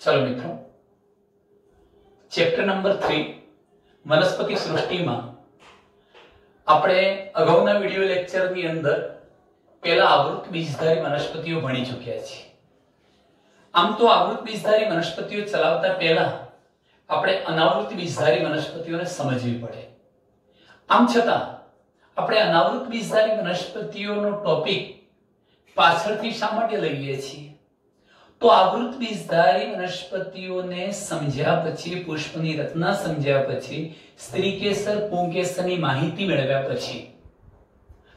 चलो मित्रों, chapter number 3 वनस्पति सृष्टि में આપણે અગાઉના વિડિયો લેક્ચરની અંદર પહેલા આવૃત બીજધારી વનસ્પતિઓ ભણી ચૂક્યા છીએ। આમ તો આવૃત બીજધારી વનસ્પતિઓ ચલાવતા પહેલા આપણે અનાવૃત બીજધારી વનસ્પતિઓને સમજવી પડે। આમ છતાં આપણે અનાવૃત બીજધારી વનસ્પતિઓનો ટોપિક પાછળથી શા માટે લઈએ છીએ? तो आवृत बीजधारी वनस्पतिओने समझ्या पछी, पुष्पनी रचना समझ्या पछी, स्त्रीकेसर पुंकेसરની माहिती મેળવ્યા પછી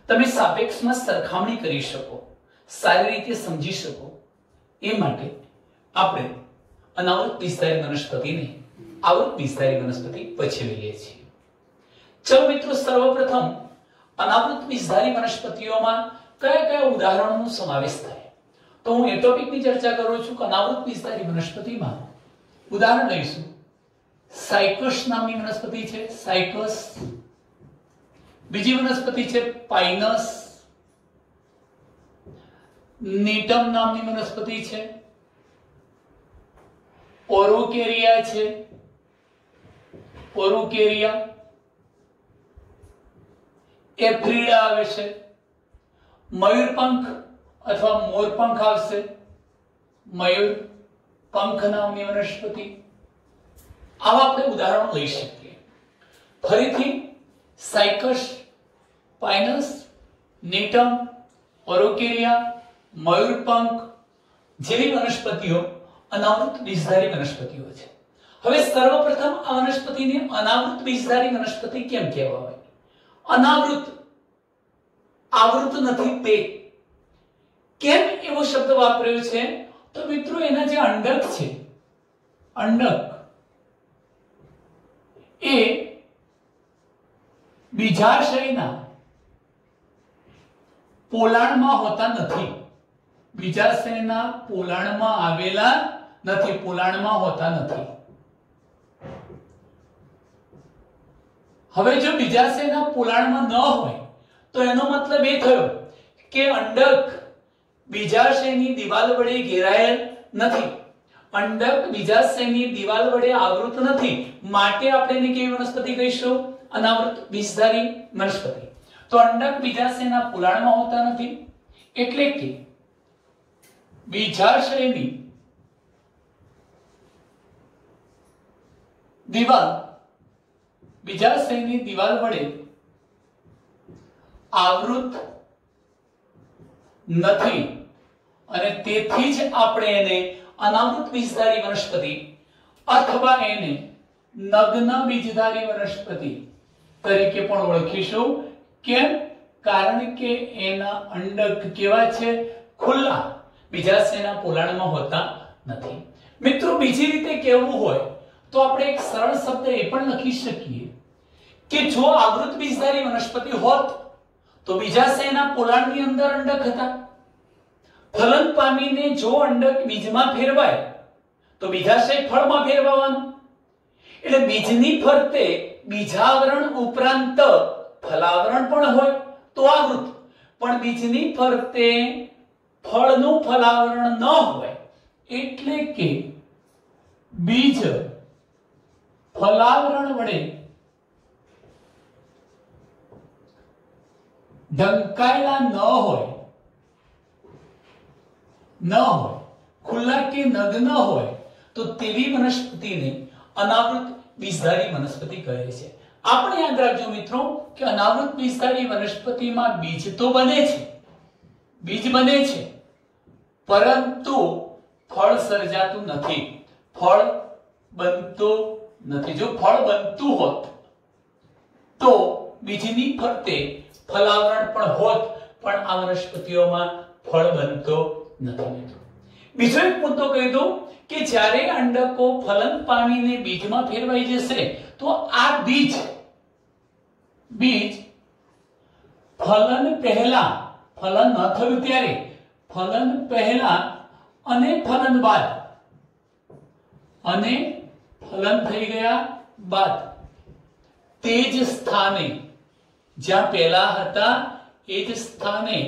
તમે સાપેક્ષમાં સરખામણી કરી શકો, સારી રીતે સમજી શકો એ માટે આપણે અનાવૃત બીજધારી વનસ્પતિને આવૃત બીજધારી વનસ્પતિ પછી લઈએ છીએ। ચલો મિત્રો, સર્વપ્રથમ અનાવૃત બીજધારી વનસ્પતિઓમાં કયા કયા ઉદાહરણોનો સમાવેશ થાય तो हूँ ए टॉपिक की चर्चा करूं छूं। अनावृत बीजधारी वनस्पति में उदाहरण लईशुं। साइकस नामनी वनस्पति छे, साइकस। बीजी वनस्पति छे पाइनस। नीटम नामनी वनस्पति छे, ओरोकेरिया छे, ओरोकेरिया। एफ्रीडा आवे छे, मयूरपंख अथवा मोरपंख आवशे, मयूर पंख नामनी वनस्पति। आवा આપણે ઉદાહરણો લઈ શકીએ। ફરીથી સાયકસ, પાઇનસ, નીટમ, ઓરોકેરિયા, મયુરપંખ જેવી વનસ્પતિઓ અનાવૃત બીજધારી વનસ્પતિઓ છે। હવે સર્વપ્રથમ આ વનસ્પતિને અનાવૃત બીજધારી વનસ્પતિ કેમ કહેવાય? અનાવૃત, આવૃત નથી તે કેમ એવો શબ્દ વાપર્યો છે? તો મિત્રો એના જે અંડક છે, અંડક એ બીજાશયના પોલાણમાં હોતા નથી, બીજાશયના પોલાણમાં આવેલા નથી, પોલાણમાં હોતા નથી। હવે જો બીજાશયના પોલાણમાં ન હોય તો એનો મતલબ એ થયો કે અંડક बीजाशयनी दीवाल वडे घेराયેલ નથી, અંડક બીજાશયની દીવાલ વડે આવૃત નથી, માટે આપણે એને કેવી વનસ્પતિ કહીશું? અનાવૃત બીજધારી વનસ્પતિ। તો અંડક બીજાશયના પોલાણમાં હોતા નથી એટલે કે બીજાશયની દીવાલ બીજાશયની દીવાલ વડે આવૃત નથી અને તેથી જ આપણે એને અનાવૃત બીજધારી વનસ્પતિ અથવા એને નગ્ન બીજધારી વનસ્પતિ તરીકે પણ ઓળખીશું। કેમ? કારણ કે એના અંડક કેવા છે? ખુલ્લા, બીજાશયના પોલાણમાં હોતા નથી। મિત્રો, બીજી રીતે કહેવું હોય તો આપણે એક સરળ શબ્દ એ પણ લખી શકીએ કે જો આવૃત બીજધારી વનસ્પતિ હોત તો બીજાશયના પોલાણની અંદર અંડક હતા, ફલન પામીને જો અંડક બીજમાં ફેરવાય તો બીજાશય ફળમાં ફેરવાવાનું, એટલે બીજની ફરતે બીજાવરણ ઉપરાંત ફલાવરણ પણ હોય તો આવૃત, પણ બીજની ફરતે ફળનું ફલાવરણ ન હોય એટલે કે બીજ ફલાવરણ વડે ઢંકાયેલા ન હોય, ખુલ્લા કે નગ્ન હોય તો તેવી વનસ્પતિને અનાવૃત બીજધારી વનસ્પતિ કહે છે। આપણે યાદ રાખજો મિત્રો કે અનાવૃત બીજધારી વનસ્પતિમાં બીજ તો બને છે, બીજ બને છે, પરંતુ ફળ સર્જાતું નથી, ફળ બનતો નથી। જો ફળ બનતું હોત તો બીજની ફરતે ફલાવરણ પણ હોત, પણ આ વનસ્પતિઓમાં ફળ બનતો નથી। બીજો એક મુદ્દો કહી દઉં કે જ્યારે અંડકો ફલન પામીને બીજમાં ફેરવાઈ જશે તો આ બીજ ફલન પહેલા, ફલન ન થયું ત્યારે, ફલન પહેલા અને ફલન બાદ, અને ફલન થઈ ગયા બાદ તે જ સ્થાને, જ્યાં પહેલા હતા એ જ સ્થાને,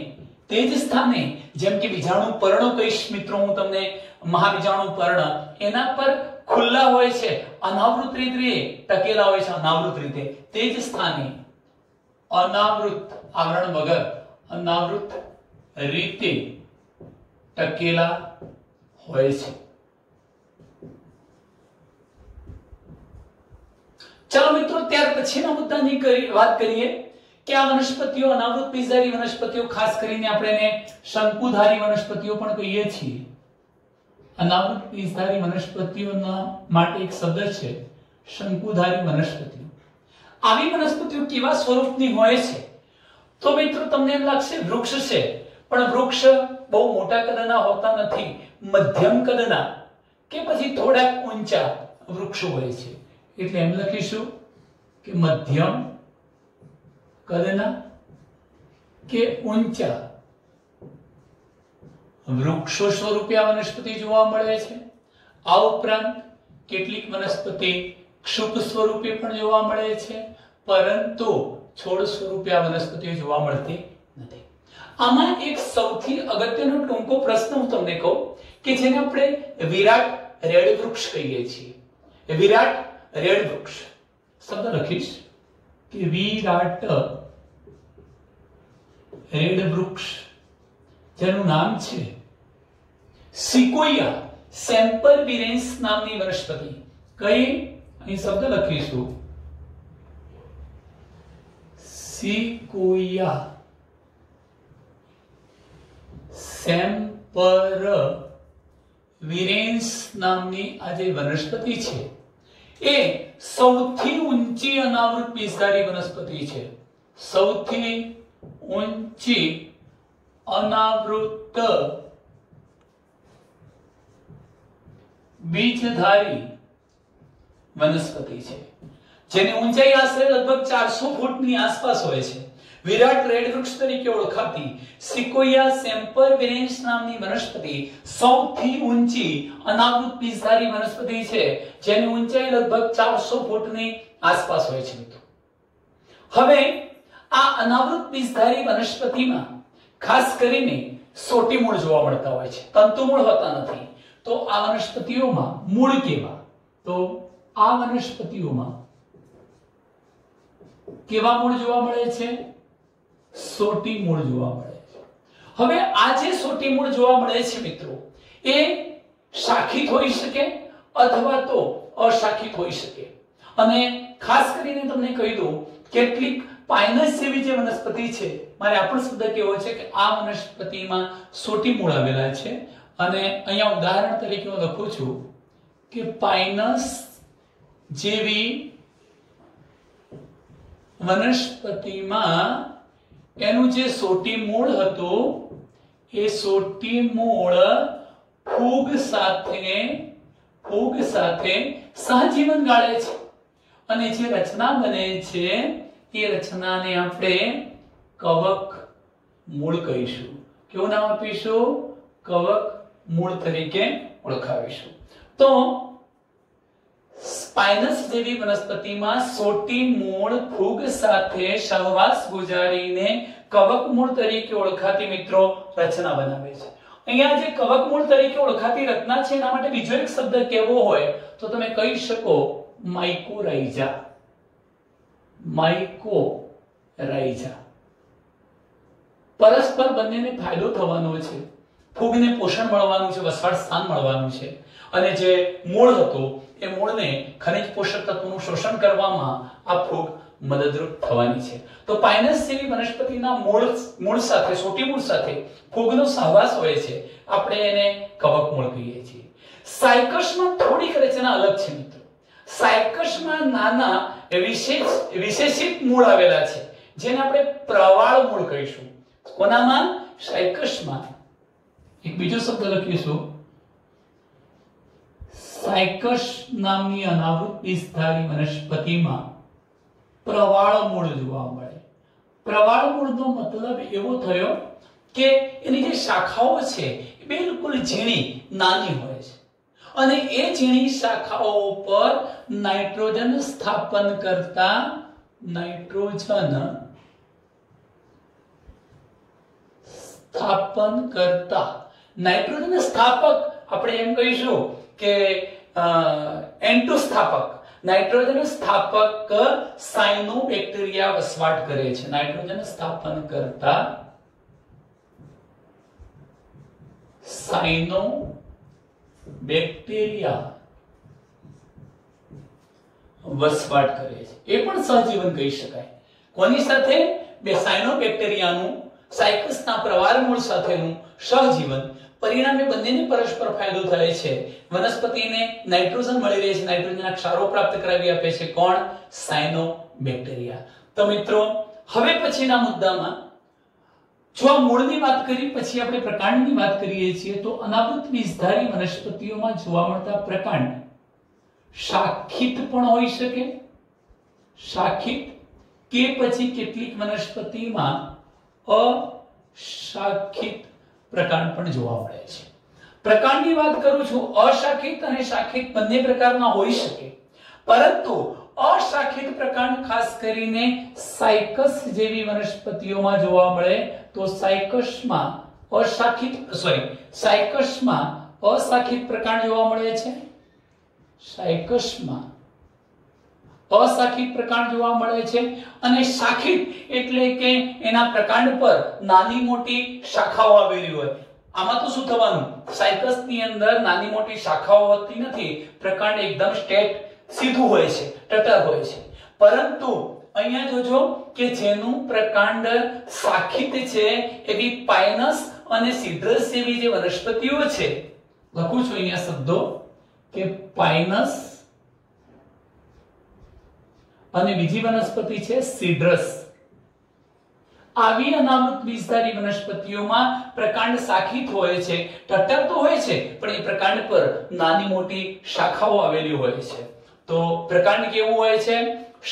તે જ સ્થાને, જેમ કે બીજાણુ પર્ણો કહીશ મિત્રો હું તમને મહાબીજાણુ પર્ણ એના પર ખુલ્લા હોય છે, અનાવૃત રીતે ટકેલા હોય છે, અનાવૃત રીતે તે જ સ્થાને અનાવૃત આવરણ વગર અનાવૃત રીતે ટકેલા હોય છે. ચાલો મિત્રો ત્યાર પછીના મુદ્દાની વાત કરીએ કે આ વનસ્પતિઓ અનાવૃત બીજધારી વનસ્પતિઓ, ખાસ કરીને આપણે એને શંકુધારી વનસ્પતિઓ પણ કહીએ છીએ. અનાવૃત બીજધારી વનસ્પતિઓના માટે એક શબ્દ છે શંકુધારી વનસ્પતિઓ. આવી વનસ્પતિઓ કેવા સ્વરૂપની હોય છે? તો મિત્રો તમને એમ લાગશે વૃક્ષ છે, પણ વૃક્ષ બહુ મોટા કદના હોતા નથી, મધ્યમ કદના કે પછી થોડાક ઊંચા વૃક્ષો હોય છે. એટલે એમ લખીશું કે મધ્યમ કદના કે ઊંચા વૃક્ષો સ્વરૂપે આ વનસ્પતિ જોવા મળે છે. આ ઉપરાંત કેટલીક વનસ્પતિ ક્ષુપ સ્વરૂપે પણ જોવા મળે છે, પરંતુ છોડ સ્વરૂપે આ વનસ્પતિઓ જોવા મળતી નથી. આમાં એક સૌથી અગત્યનો ટૂંકો પ્રશ્ન હું તમને કહું કે જેને આપણે વિરાટ રેડ વૃક્ષ કહીએ છીએ. વિરાટ રેડ વૃક્ષ શબ્દ લખીશ કે વિરાટ રેડ વૃક્ષ, જેનું નામ છે સિકોયા સેમ્પરવિરેન્સ નામની વનસ્પતિ. કઈ? અહીં શબ્દ લખીશું સિકોયા સેમ્પરવિરેન્સ નામની આ જે વનસ્પતિ છે એ સૌથી ઊંચી અનાવૃત બીજધારી વનસ્પતિ છે. સૌથી ઊંચી અનાવૃત બીજધારી વનસ્પતિ છે, જેની ઊંચાઈ આશરે લગભગ 400 ફૂટની આસપાસ હોય છે. વિરાટ રેડ વૃક્ષ તરીકે ઓળખાતી સિકોયા સેમ્પરવિરેન્સ નામની વનસ્પતિ સૌથી ઊંચી અનાવૃત બીજધારી વનસ્પતિ છે, જેની ઊંચાઈ લગભગ 400 ફૂટની આસપાસ હોય છે. મિત્રો હવે આ અનાવૃત બીજધારી વનસ્પતિમાં ખાસ કરીને સોટી મૂળ જોવા મળતા હોય છે, તંતુ મૂળ હોતા નથી. તો આ વનસ્પતિઓમાં મૂળ કેવા? તો આ વનસ્પતિઓમાં કેવા મૂળ જોવા મળે છે? સોટી મૂળ જોવા મળે છે. હવે આ જે સોટી મૂળ જોવા મળે છે મિત્રો, એ શાખિત હોઈ શકે અથવા તો અશાખિત હોઈ શકે. અને ખાસ કરીને તમને કહી દઉં, કેટલીક પાઇનસ જેવી જે વનસ્પતિ છે, મારે આ પણ શબ્દ કહેવો છે કે આ વનસ્પતિમાં સોટી મૂળ આવેલા છે. અને અહીંયા ઉદાહરણ તરીકે હું લખું છું કે પાઇનસ જેવી વનસ્પતિમાં એનું જે સોટી મૂળ હતું એ સોટી મૂળ ફૂગ સાથે સહજીવન ગાળે છે, અને જે રચના બને છે એ રચનાને આપણે કવક મૂળ કહીશું. કેવું નામ આપીશું? કવક મૂળ તરીકે ઓળખાવીશું. તો સ્પાઇનસ જેવી વનસ્પતિમાં સોટી મૂળ ફૂગ સાથે સહવાસ ગુજારીને કવક મૂળ તરીકે ઓળખાતી મિત્રો રચના બનાવે છે. અહીંયા જે કવક મૂળ તરીકે ઓળખાતી રચના છે એના માટે બીજો એક શબ્દ કેવો હોય તો તમે કહી શકો માઇકોરાઇઝા. માઇકોરાઇઝા. પરસ્પર બંનેને ફાયદો થવાનો છે, ફૂગને પોષણ મળવાનું છે, વસવાટ સ્થાન મળવાનું છે, અને જે મૂળ હતું એ મૂળને ખનિજ પોષક તત્વોનું શોષણ કરવામાં આ ફૂગ મદદરૂપ થવાની છે. તો પાઇનસ જેવી વનસ્પતિના મૂળ સાથે સોટી મૂળ સાથે ફૂગનો સહવાસ હોય છે, આપણે એને કવક મૂળ કહીએ છીએ. સાયકસમાં થોડીક રચના અલગ છે મિત્રો. સાયકસમાં નાના વિશેષિત મૂળ આવેલા છે, જેને આપણે પ્રવાળ મૂળ કહીશું. કોનામાં? સાયકસમાં. એક બીજો શબ્દ લખીશું, સાયકસ નામની અનાવૃત બીજધારી વનસ્પતિમાં પ્રવાળ મૂળ જોવા મળે. પ્રવાળ મૂળનો મતલબ એવો થયો કે એની જે શાખાઓ છે એ બિલકુલ ઝીણી નાની હોય છે, અને એ ઝીણી શાખાઓ પર નાઇટ્રોજન સ્થાપન કરતા નાઇટ્રોજન સ્થાપક આપણે એમ કહીશું કે N2 સ્થાપક નાઇટ્રોજન સ્થાપક સાયનોબેક્ટેરિયા વસવાટ કરે છે. નાઇટ્રોજન સ્થાપન કરતા સાયનોબેક્ટેરિયા વસવાટ કરે છે. એ પણ સહજીવન કહી શકાય. કોની સાથે? બે સાયનોબેક્ટેરિયાનું સાયકસના પ્રવાળ મૂળ સાથેનું સહજીવન. પરિણામે બંનેને પરસ્પર ફાયદો થાય છે. વનસ્પતિને નાઇટ્રોજન મળી રહે છે, નાઇટ્રોજનના ક્ષારો પ્રાપ્ત કરાવી આપે છે. કોણ? સાયનોબેક્ટેરિયા. તો મિત્રો હવે પછીના મુદ્દામાં જો આ મૂળની વાત કરી પછી આપણે પ્રકાંડની વાત કરીએ છીએ તો અનાવૃત બીજધારી વનસ્પતિઓમાં જોવા મળતા પ્રકાંડ શાખિત પણ હોઈ શકે, શાખિત કે પછી કેટલીક વનસ્પતિમાં અશાખિત પ્રકાંડ પણ જોવા મળે છે. પ્રકાંડની વાત કરું છું, અશાખિત અને શાખિત બંને પ્રકારના હોઈ શકે, પરંતુ અશાખિત પ્રકાંડ ખાસ કરીને સાયકસ જેવી વનસ્પતિઓમાં જોવા મળે. તો સાયકસમાં અશાખિત પ્રકાંડ જોવા મળે છે. સાયકસમાં અશાખિત પ્રકાંડ જોવા મળે છે અને શાખિત એટલે કે એના પ્રકાંડ પર નાની મોટી શાખાઓ આવેલી હોય. આમાં તો શું થવાનું? સાયકસની અંદર નાની મોટી શાખાઓ હોતી નથી, પ્રકાંડ એકદમ સ્ટ્રેટ સીધું હોય છે, ટટર હોય છે. પરંતુ અહીંયા જોજો કે જેનું પ્રકાંડ શાખિત છે એવી પાઇનસ અને સિડ્રસ જેવી જે વનસ્પતિઓ છે, લખું છું અહીંયા શબ્દો કે પાઇનસ અને બીજી વનસ્પતિ છે સિડ્રસ. આવી અનાવૃત બીજધારી વનસ્પતિઓમાં પ્રકાંડ શાખિત હોય છે, ટટ્ટર તો હોય છે પણ એ પ્રકાંડ પર નાની મોટી શાખાઓ આવેલી હોય છે. તો પ્રકાંડ કેવું હોય છે?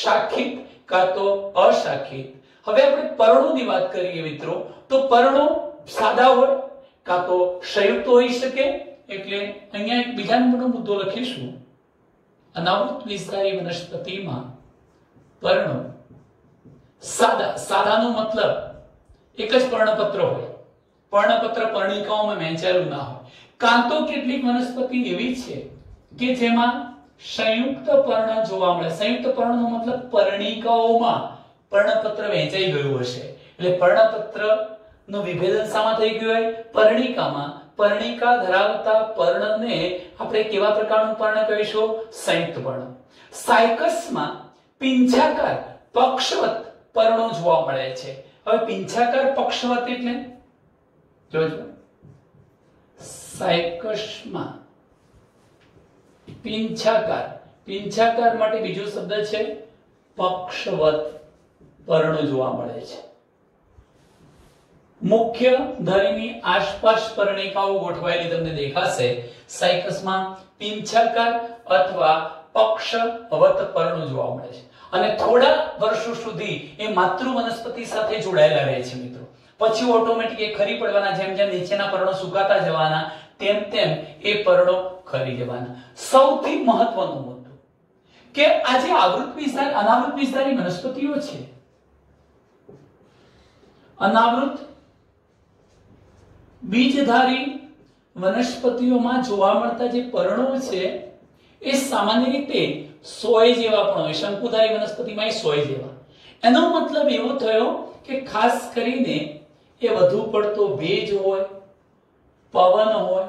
શાખિત કાં તો અશાખિત. હવે આપણે પર્ણોની વાત કરીએ મિત્રો, તો પર્ણો સાદા હોય કાં તો સંયુક્ત હોઈ શકે. એટલે અહીંયા એક બીજા નંબરનો મુદ્દો લખીશું. અનાવૃત બીજધારી વનસ્પતિમાં પર્ણો સાદાનો મતલબ એક જ પર્ણપત્ર હોય, પર્ણપત્ર પર્ણિકાઓમાં વહેંચાયેલું ના હોય. કાં તો કેટલીક વનસ્પતિ એવી છે કે જેમાં સંયુક્ત પર્ણ જોવા મળે. સંયુક્ત પર્ણનો મતલબ પર્ણિકાઓમાં પર્ણપત્ર વહેંચાઈ ગયું હશે. એટલે પર્ણપત્ર નું વિભેદન શામાં થઈ ગયું હોય? પર્ણિકામાં. પર્ણિકા ધરાવતા પર્ણને આપણે કેવા પ્રકારનું પર્ણ કહીશું? સંયુક્ત પર્ણ. સાયકસમાં પિંછાકાર પક્ષવત પર્ણો જોવા મળે છે. હવે પિંછાકાર પક્ષવત એટલે જોજો, સાયકસમાં પિંછાકાર માટે બીજો શબ્દ છે પક્ષવત પર્ણો જોવા મળે છે. મુખ્ય ધરીની આસપાસ પર્ણિકાઓ ગોઠવાયેલી તમને દેખાશે. સાયકસમાં પિંછાકાર અથવા પક્ષવત પર્ણો જોવા મળે છે અને થોડા વર્ષો સુધી એ માતૃ વનસ્પતિ સાથે જોડાયેલા રહે છે મિત્રો. પછી ઓટોમેટિક એ ખરી પડવાના. જેમ જેમ નીચેના પર્ણો સુકાતા જવાના તેમ તેમ એ પર્ણો ખરી જવાના. સૌથી મહત્વનો મુદ્દો કે આ જે અનાવૃત બીજધારી વનસ્પતિઓ છે, અનાવૃત બીજધારી વનસ્પતિઓમાં જોવા મળતા જે પર્ણો છે એ સામાન્ય રીતે સોય જેવા પણ હોય. શંકુધારી વનસ્પતિમાં સોય જેવા. એનો મતલબ એવો થયો કે ખાસ કરીને એ વધુ પડતો ભેજ હોય, પવન હોય,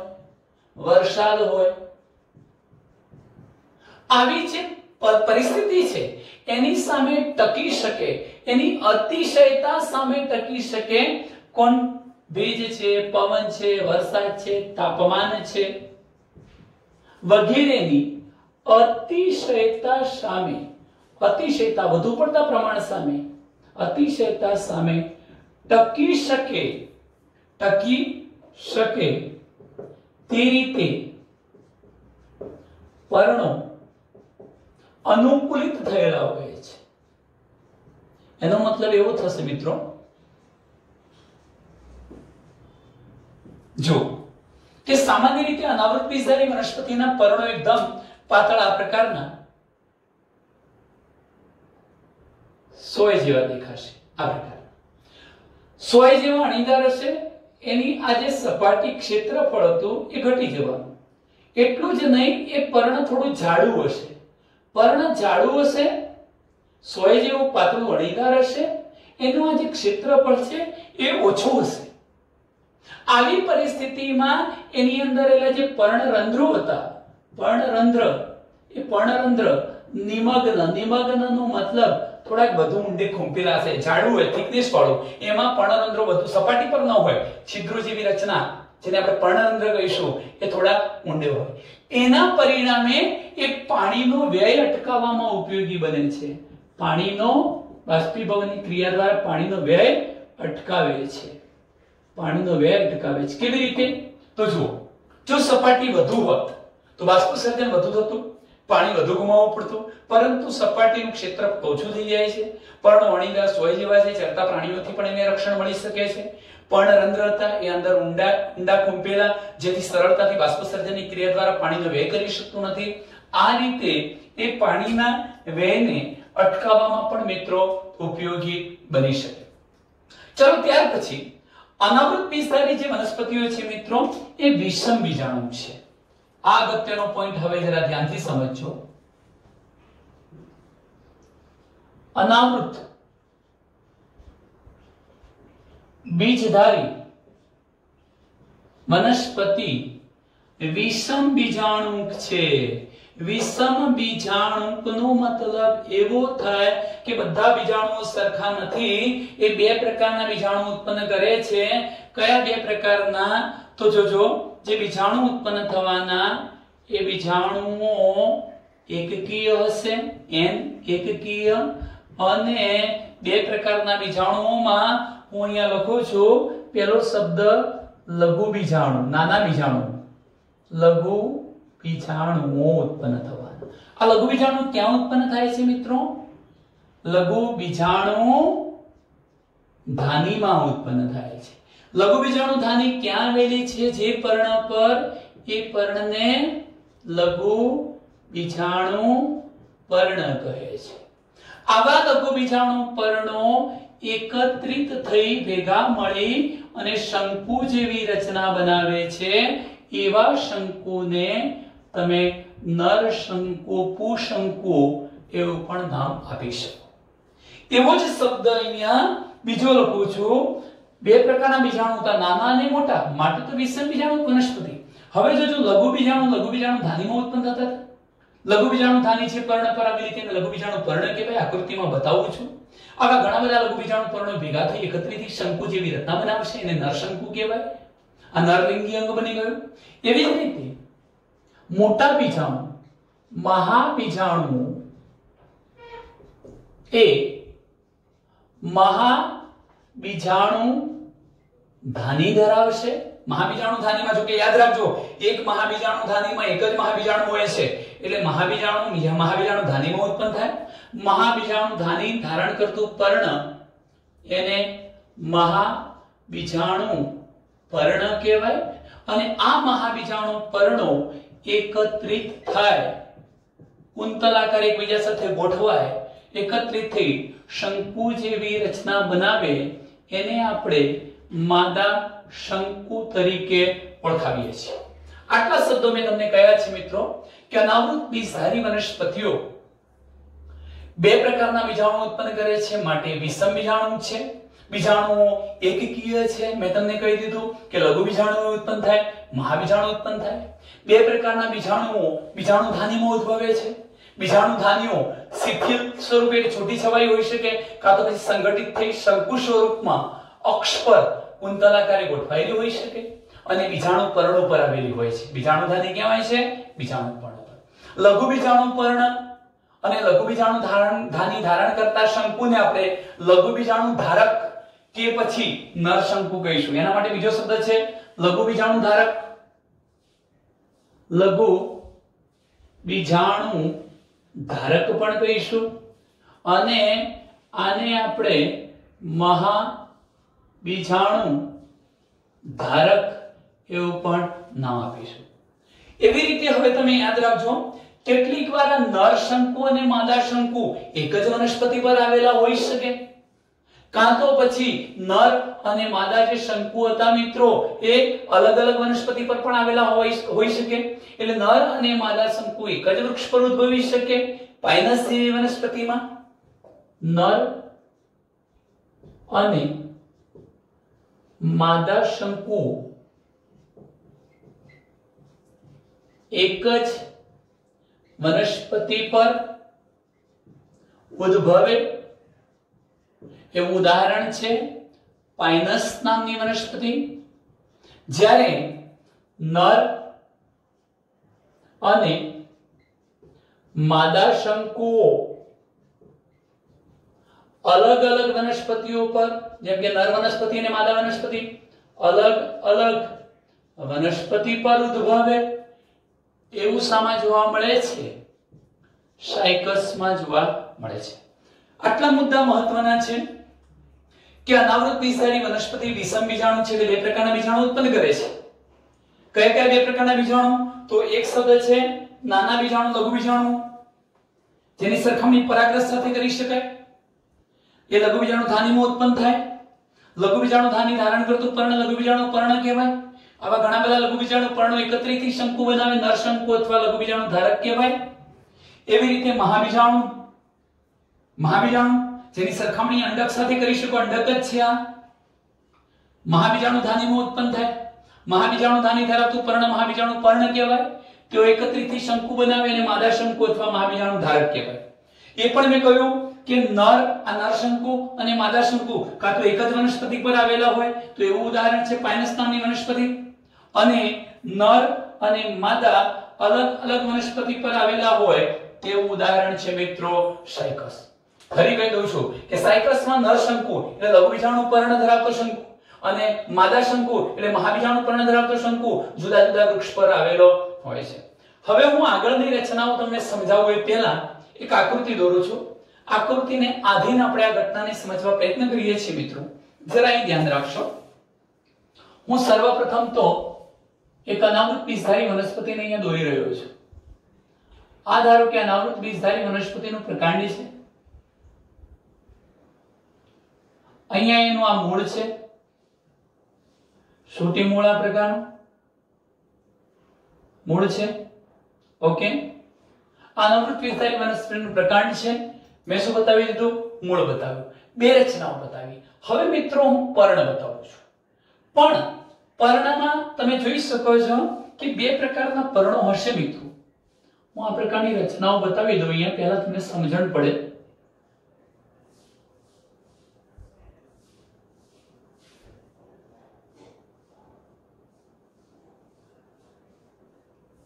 વરસાદ હોય, આવી જે પરિસ્થિતિ છે એની સામે ટકી શકે, એની અતિશયતા સામે ટકી શકે. કોણ? ભેજ છે, પવન છે, વરસાદ છે, તાપમાન છે વગેરેની અતિશયતા સામે, અતિશયતા વધુ પડતા પ્રમાણ સામે, અતિશયતા સામે ટકી શકે તે રીતે પર્ણો અનુકૂલિત થયેલા હોય છે. એનો મતલબ એવો થશે મિત્રો, જો કે સામાન્ય રીતે અનાવૃત બીજધારી વનસ્પતિના પર્ણો એકદમ પાતળા પ્રકારના સોય જેવા દેખાશે. આ પ્રકાર સોય જેવા અણીદાર હશે. એની આ જે સપાટી ક્ષેત્રફળ હતું એ ઘટી જવાનું. એટલું જ નહીં, એ પર્ણ થોડું જાડું હશે. પર્ણ જાડું હશે, સોય જેવું પાતળું અણીદાર હશે, એનું આ જે ક્ષેત્રફળ છે એ ઓછું હશે. આવી પરિસ્થિતિમાં એની અંદર એલા જે પર્ણરંધ્રો હતા, પર્ણરંધ્ર, એ પર્ણરંધ્ર નિમગ્નનો મતલબ થોડાક વધુ ઊંડે ખૂંપેલા હશે, જાડું હોય, થિકનેસ વાળું, એમાં પર્ણરંધ્રો વધુ સપાટી પર ન હોય, છિદ્રો જેવી રચના જેને આપણે પર્ણરંધ્ર કહીશું એ થોડા ઊંડે હોય. એના પરિણામે એ પાણીનો વ્યય અટકાવવામાં ઉપયોગી બને છે. પાણીનો બાષ્પીભવનની ક્રિયા દ્વારા પાણીનો વ્યય અટકાવે છે. પાણીનો વ્યય અટકાવે છે. કેવી રીતે? તો જુઓ, જો સપાટી વધુ હોત તો બાષ્પસર્જન વધુ થતું, પાણી વધુ ગુમાવવું પડતું, પરંતુ સપાટીનું ક્ષેત્રફળ ઓછું થઈ જાય છે. પર્ણ અણીદાર સોય જેવા છે, ચરતા પ્રાણીઓથી પણ એને રક્ષણ મળી શકે છે. પર્ણરંધ્ર હતા, એ અંદર ઊંડા ખૂંપેલા, જેથી સરળતાથી બાષ્પસર્જનની ક્રિયા દ્વારા પાણીનો વ્યય કરી શકતું નથી. આ રીતે એ પાણીના વ્યયને અટકાવવામાં પણ મિત્રો ઉપયોગી બની શકે. ચલો ત્યાર પછી અનાવૃત બીજધારી જે વનસ્પતિઓ છે મિત્રો, એ વિષમ બીજાણુ છે. આ અગત્યનો પોઈન્ટ હવે જરા ધ્યાનથી સમજજો. અનાવૃત બીજધારી વનસ્પતિ વિષમ બીજાણુક છે. વિષમ બીજાણુકનો મતલબ એવો થાય કે બધા બીજાણુઓ સરખા નથી. એ બે પ્રકારના બીજાણુ ઉત્પન્ન કરે છે. કયા બે પ્રકારના? તો જોજો, જે બીજાણુ ઉત્પન્ન થવાના એ બીજાણુઓ એકકીય હશે, એન એકકીય, અને બે પ્રકારના બીજાણુઓમાં હું અહીંયા લખું છું, પહેલો શબ્દ લઘુ બીજાણુ, નાના બીજાણુ, લઘુ બીજાણુઓ ઉત્પન્ન થવાના. આ લઘુ બીજાણુ ક્યાં ઉત્પન્ન થાય છે મિત્રો? લઘુ બીજાણુ ધાનીમાં ઉત્પન્ન થાય છે. લઘુ બીજાણુ ધાની ક્યાં આવેલી છે? જે પર્ણ પર, એ પર્ણને લઘુ બીજાણુ પર્ણ કહે છે. આવા લઘુ બીજાણુ પર્ણો એકત્રિત થઈ ભેગા મળી અને શંકુ જેવી રચના બનાવે છે. એવા શંકુને તમે નર શંકુ, પુશંકુ એવું પણ નામ આપી શકો. એવો જ શબ્દ અહીંયા બીજો લખું છું. બે પ્રકારના બીજાણુ હતા, નાના અને મોટા, માટે તો વિષમ બીજાણુ વનસ્પતિ. હવે જો લઘુ બીજાણુ ધાનીમાં ઉત્પન્ન થતા હતા. લઘુ બીજાણુ ધાની છે, પર્ણ પર આવેલી, તેને લઘુ બીજાણુ પર્ણ કહેવાય. આકૃતિમાં બતાવું છું. આવા ઘણા બધા લઘુ બીજાણુ પર્ણો ભેગા થઈ એકત્રિત થઈ શંકુ જેવી રચના બનાવશે, એને નરશંકુ કહેવાય. આ નરલિંગી અંગ બની ગયું. એવી જ રીતે મોટા બીજાણુ, મહાબીજાણુ, એ મહાબીજાણુ ધાની ધરાવશે. મહાબીજાણુ ધાનીમાં, જો કે યાદ રાખજો, એક મહાબીજાણુ ધાનીમાં એક જ મહાબીજાણુ હોય છે, એટલે મહાબીજાણુ ધાનીમાં ઉત્પન્ન થાય. મહાબીજાણુ ધાની ધારણ કરતું પર્ણ એને મહાબીજાણુ પર્ણ કહેવાય. અને આ મહાબીજાણુ પર્ણો એકત્રિત થાય, કુંતલાકાર એકબીજા સાથે ગોઠવાય, એકત્રિત થઈ શંકુ જેવી રચના બનાવે, એને આપણે માદા શંકુ તરીકે ઓળખાવીએ છીએ. આટલા શબ્દો મેં તમને કહ્યા છે મિત્રો કે અનાવૃત બીજધારી વનસ્પતિઓ બે પ્રકારના બીજાણુ ઉત્પન્ન કરે છે, માટે વિષમ બીજાણુ છે. બીજાણુઓ એકકીય છે. મેં તમને કહી દીધું કે લઘુ બીજાણુઓ ઉત્પન્ન થાય, મહાબીજાણુ ઉત્પન્ન થાય. બે પ્રકારના બીજાણુઓ બીજાણુ ધાનીમાં ઉદ્ભવે છે. બીજાણુ ધાનીઓ શિથિલ સ્વરૂપે છૂટી છવાઈ હોઈ શકે, કાં તો પછી સંગઠિત થઈ શંકુ સ્વરૂપમાં અક્ષ પર કુંતલાકારે ગોઠવાયેલી હોઈ શકે, અને બીજાણુ પર્ણો પર આવેલી હોય છે. બીજાણુ ધાની ક્યાં હોય છે? બીજાણુ પર્ણ પર. લઘુ બીજાણુ પર્ણ અને લઘુ બીજાણુ ધાની ધારણ કરતા શંકુને આપણે લઘુ બીજાણુ ધારક કે પછી નરશંકુ કહીશું. એના માટે બીજો શબ્દ છે લઘુ બીજાણુ ધારક. લઘુ બીજાણુ ધારક પણ કહીશું, અને આને આપણે મહાબીજાણુ ધારક એવું પણ નામ આપીશું. એવી રીતે હવે તમે યાદ રાખજો, કેટલીક વાર નર શંકુ અને માદા શંકુ એક જ વનસ્પતિ પર આવેલા હોઈ શકે. કાં તો પછી નર અને માદા જે શંકુ હતા મિત્રો એ અલગ અલગ વનસ્પતિ પર પણ આવેલા હોઈ શકે, એટલે નર અને માદા શંકુ એક જ વૃક્ષ પર ઉદ્ભવી શકે. પાઇનસ જેવી વનસ્પતિમાં નર અને માદા શંકુ એક જ વનસ્પતિ પર ઉદ્ભવે એવું ઉદાહરણ છે પાઇનસ નામની વનસ્પતિ. જ્યારે નર અને માદા શંકુઓ અલગ અલગ વનસ્પતિઓ પર, જેમ કે નર વનસ્પતિ અને માદા વનસ્પતિ અલગ અલગ વનસ્પતિ પર ઉદ્ભવે એવું સામા જોવા મળે છે? સાયકસમાં જોવા મળે છે. આટલા મુદ્દા મહત્વના છે કે અનાવૃત બીજધારી વનસ્પતિ વિષમ બીજાણુ છે, એટલે બે પ્રકારના બીજાણુ ઉત્પન્ન કરે છે. કયા કયા બે પ્રકારના બીજાણુ? તો એક શબ્દ છે નાના બીજાણુ, લઘુ બીજાણુ, જેની સરખામણી પરાગરજ સાથે કરી શકાય. એ લઘુ બીજાણુ ધાનીમાં ઉત્પન્ન થાય. લઘુ બીજાણુ ધાની ધારણ કરતું પર્ણ લઘુ બીજાણુ પર્ણ કહેવાય. આવા ઘણા બધા લઘુ બીજાણુ પર્ણો એકત્રિતથી શંકુ બનાવે, નર શંકુ અથવા લઘુ બીજાણુ ધારક કહેવાય. એવી રીતે મહાબીજાણુ જેની સરખામણી અંડક સાથે કરી શકો, અંડક જ છે આ. મહાબીજાણુ ધાનીમાં ઉત્પન્ન થાય. મહાબીજાણુ ધાની ધરાવતું પર્ણ મહાબીજાણુ પર્ણ કહેવાય. તેઓ એકત્રિતથી શંકુ બનાવે અને માદા શંકુ અથવા મહાબીજાણુ ધારક કહેવાય. એ પણ મેં કહ્યું કે નર શંકુ અને માદા શંકુ કાં તો એક જ વનસ્પતિ પર આવેલા હોય તો એવું ઉદાહરણ છે પાઇનસ નામની વનસ્પતિ, અને નર અને માદા અલગ અલગ વનસ્પતિ પર આવેલા હોય તેવું ઉદાહરણ છે મિત્રો સાયકસ. ફરી કહી દઉં છું કે સાયકસમાં નર શંકુ એટલે લઘુ બીજાણુ પર્ણ ધરાવતો શંકુ અને માદા શંકુ એટલે મહાબીજાણુ પર્ણ ધરાવતો શંકુ જુદા જુદા વૃક્ષ પર આવેલો હોય છે. હવે હું આગળની રચનાઓ તમને સમજાવું એ પહેલા એક આકૃતિ દોરું છું. આકૃતિને આધીન આપણે આ ઘટનાને સમજવા પ્રયત્ન કરીએ છીએ મિત્રો. જરા અહીં ધ્યાન રાખશો. હું સર્વપ્રથમ તો એક અનાવૃત બીજધારી વનસ્પતિને અહીંયા દોરી રહ્યો છું. આ ધારો કે અનાવૃત બીજધારી વનસ્પતિનું પ્રકાંડ છે. અહીંયા એનું આ મૂળ છે, સૂટી મૂળ આ પ્રકારનું મૂળ છે. ઓકે, અનાવૃત બીજધારી વનસ્પતિનું પ્રકાંડ છે. મેં શું બતાવી દીધું? મૂળ બતાવ્યું. બે રચનાઓ બતાવી. હવે મિત્રો હું પર્ણ બતાવું છું. પણ પર્ણમાં તમે જોઈ શકો છો કે બે પ્રકારના પર્ણો હશે મિત્રો. હું આ પ્રકારની રચનાઓ બતાવી દઉં અહીંયા, પહેલા તમને સમજણ પડે.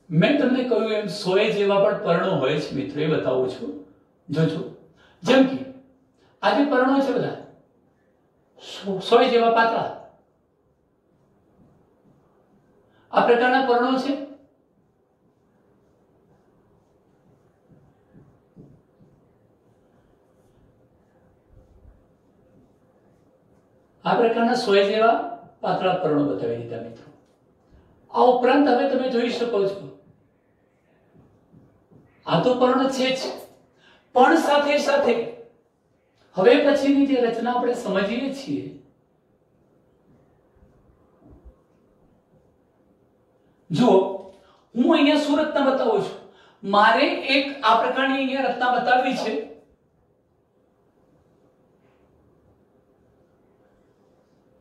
મેં તમને કહ્યું એમ 100 જેવા પણ પર્ણો હોય છે મિત્રો, એ બતાવું છું. જોજો, જેમ કે આ જે પર્ણો છે બધા 100 જેવા પાતળા આ પ્રકારના પર્ણો છે. આ પ્રકારના 100 જેવા પાતળા પર્ણો બતાવી દીધા મિત્રો. આ ઉપરાંત હવે તમે જોઈ શકો છો આ તો પર્ણ છે જ, પણ સાથે સાથે હવે પછીની જે રચના આપણે સમજીએ છીએ જો હું અહીંયા શું રચના બતાવું છું, મારે એક આ પ્રકારની અહીંયા રચના બતાવવી છે.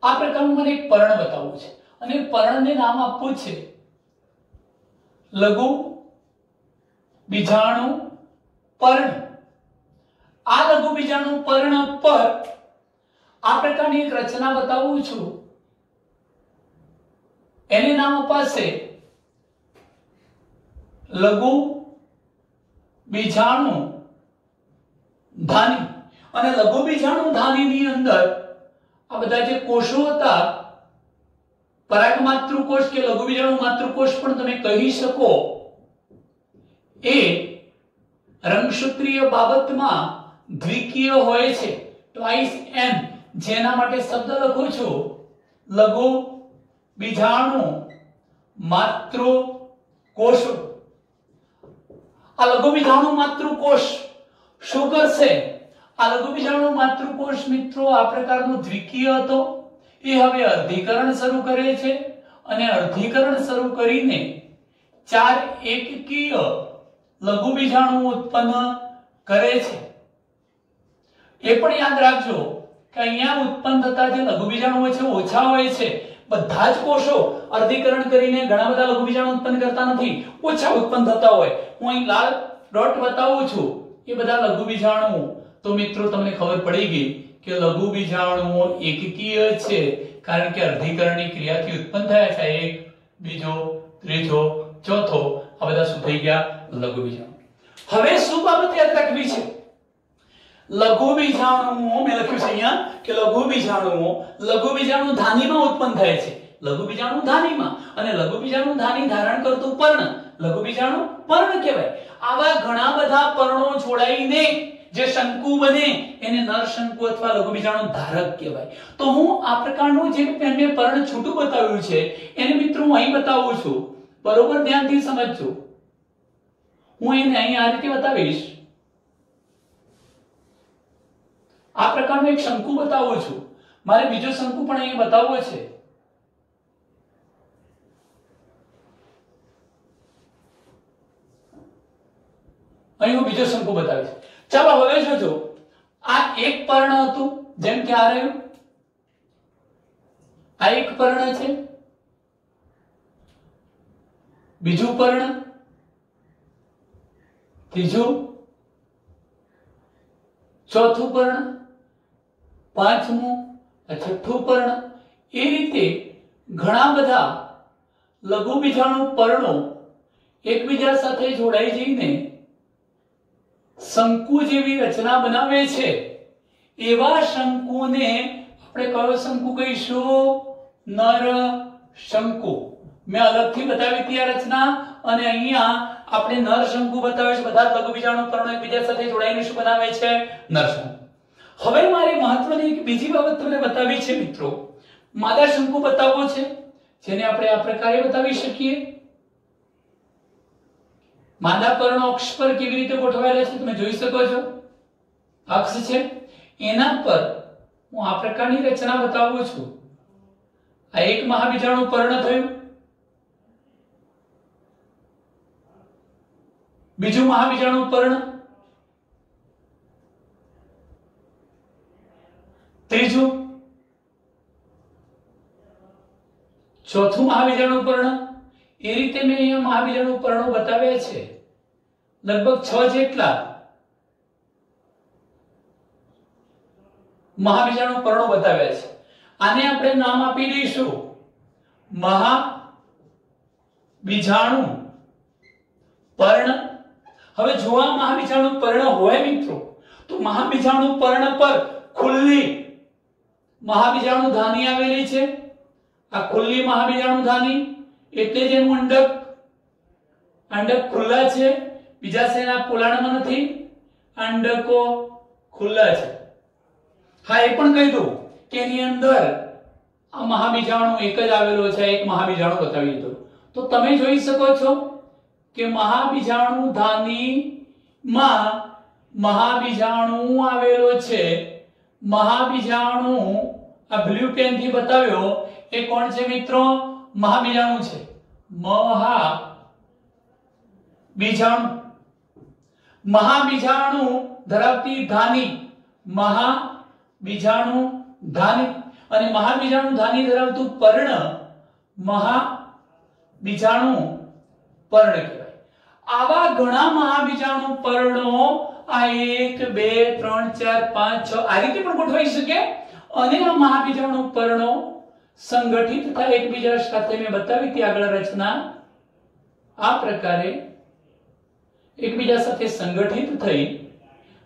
આ પ્રકારનું મને એક પર્ણ બતાવવું છે અને પર્ણને નામ આપવું છે લઘુ બીજાણુ પર્ણ. આ લઘુ બીજાણુ પર્ણ પર આ પ્રકારની એક રચના બતાવું છું, એને નામ અપાશે લઘુ બીજાણુ ધાની. અને લઘુ બીજાણુ ધાનીની અંદર આ બધા જે કોષો હતા, પરાગ માતૃકોષ કે લઘુ બીજાણુ માતૃકોષ પણ તમે કહી શકો, એ રંગસૂત્રીય બાબતમાં દ્વિકીય હોય છે, ટ્વાઇસ એન, જેના માટે શબ્દ લખું છું લઘુ બીજાણુ માતૃકોષ. આ લઘુ બીજાણુ માતૃકોષ શું કરશે? આ લઘુબીજાણુ માતૃકોષ મિત્રો આ પ્રકારનો દ્વિકીય હતો, એ હવે અર્ધીકરણ શરૂ કરે છે અને અર્ધીકરણ શરૂ કરીને 4 એકકીય લઘુબીજાણુ ઉત્પન્ન કરે છે. એ પણ યાદ રાખજો કે અહીંયા ઉત્પન્ન થતા જે લઘુબીજાણુઓ છે ઓછા હોય છે. બધા જ કોષો અર્ધીકરણ કરીને ઘણા બધા લઘુબીજાણુ ઉત્પન્ન કરતા નથી, ઓછા ઉત્પન્ન થતા હોય. હું અહીં લાલ ડોટ બતાવું છું, એ બધા લઘુબીજાણુ. તો મિત્રો તમને ખબર પડી ગઈ કે લઘુબીજાણુઓ એકકીય છે, કારણ કે અર્ધીકરણની ક્રિયાથી ઉત્પન્ન થયા છે. એક, બીજો, ત્રીજો, ચોથો, આ બધા શું થઈ ગયા? લઘુબીજાણુ. હવે શું બાબત યાદ રાખવી છે? લઘુબીજાણુઓ મેં લખ્યું છે અહીંયા કે લઘુબીજાણુ ધાનીમાં ઉત્પન્ન થાય છે. લઘુબીજાણુ ધાનીમાં, અને લઘુબીજાણુ ધાની ધારણ કરતું પર્ણ લઘુબીજાણુ પર્ણ કહેવાય. આવા ઘણા બધા પર્ણો જોડાઈને જે શંકુ બને એને નર શંકુ અથવા લઘુબીજાણુ ધારક કહેવાય. તો હું આ પ્રકારનું જે મેં પર્ણ છૂટું બતાવ્યું છે એને મિત્રો હું અહીં બતાવું છું. બરોબર ધ્યાનથી સમજજો. હું એને અહીં આ રીતે બતાવીશ. આ પ્રકારનો એક શંકુ બતાવું છું. મારે બીજો શંકુ પણ અહીં બતાવવો છે. અહીં હું બીજો શંકુ બતાવીશ. ચાલો હવે જોજો. આ એક પર્ણ હતું, જેમ કે આ રહ્યું, આ એક પર્ણ છે. બીજું પર્ણ, ત્રીજું, ચોથું પર્ણ, પાંચમું, છઠ્ઠું પર્ણ. એ રીતે ઘણા બધા લઘુબીજાણુ પર્ણો એકબીજા સાથે જોડાઈ જઈને શંકુ જેવી રચના બનાવે છે. એવા શંકુને આપણે કયો શંકુ કહીશું? નર શંકુ. મેં અલગથી બતાવી હતી આ રચના, અને અહીંયા આપણે નર શંકુ બતાવે છે. બધા લઘુબીજાણુ પર્ણો એકબીજા સાથે જોડાઈને શું બનાવે છે? નર શંકુ. હવે મારે મહત્વની એક બીજી બાબત તમને બતાવી છે મિત્રો. માદા શંકુ બતાવવો છે, જેને આપણે આ પ્રકારે બતાવી શકીએ. માદા પર્ણો અક્ષ પર કેવી રીતે ગોઠવાયેલા છે તમે જોઈ શકો છો. અક્ષ છે, એના પર હું આ પ્રકારની રચના બતાવું છું. આ એક મહાબીજાણુ પર્ણ થયું, બીજું મહાબીજાણુ પર્ણ, ત્રીજું, ચોથું મહાબીજાણુ પર્ણ. એ રીતે મેં અહીંયા મહાબીજાણુ પર્ણો બતાવ્યા છે, લગભગ 6 જેટલા મહાબીજાણુ પર્ણો બતાવ્યા છે. આને આપણે નામ આપી દઈશું મહાબીજાણુ પર્ણ. હવે જો આ મહાબીજાણુ પર્ણ હોય મિત્રો, તો મહાબીજાણુ પર્ણ પર ખુલ્લી મહાબીજાણુ ધાની આવેલી છે. આ ખુલ્લી મહાબીજાણુ ધાની એટલે જ એનું અંડક ખુલ્લા છે. બીજા શેના પોલાણમાં નથી, અંડકો ખુલ્લા છે. હા, એ પણ કહી દઉં કે એની અંદર આ મહાબીજાણુ એક જ આવેલો છે. એક મહાબીજાણુ બતાવી દીધો. તો તમે જોઈ શકો છો કે મહાબીજાણુ ધાનીમાં મહાબીજાણુ આવેલો છે. મહાબીજાણુ આ બ્લુ પેન થી બતાવ્યો એ કોણ છે મિત્રો? મહાબીજાણુ છે. મહાબીજાણુ, મહાબીજાણુ ધરાવતી ધાની, મહાબીજાણુ ધાની, અને મહાબીજાણુ ધાની ધરાવતું પર્ણ મહાબીજાણુ પર્ણ કહેવાય. આવા ઘણા મહાબીજાણુ પર્ણો આ 1 2 3 4 5 6 આ રીતે પણ ગોઠવાઈ શકે. અને આ મહાબીજાણુ પર્ણો સંગઠિત થાય એકબીજા સાથે. મેં બતાવી હતી આગળ રચના. આ પ્રકારે એકબીજા સાથે સંગઠિત થઈ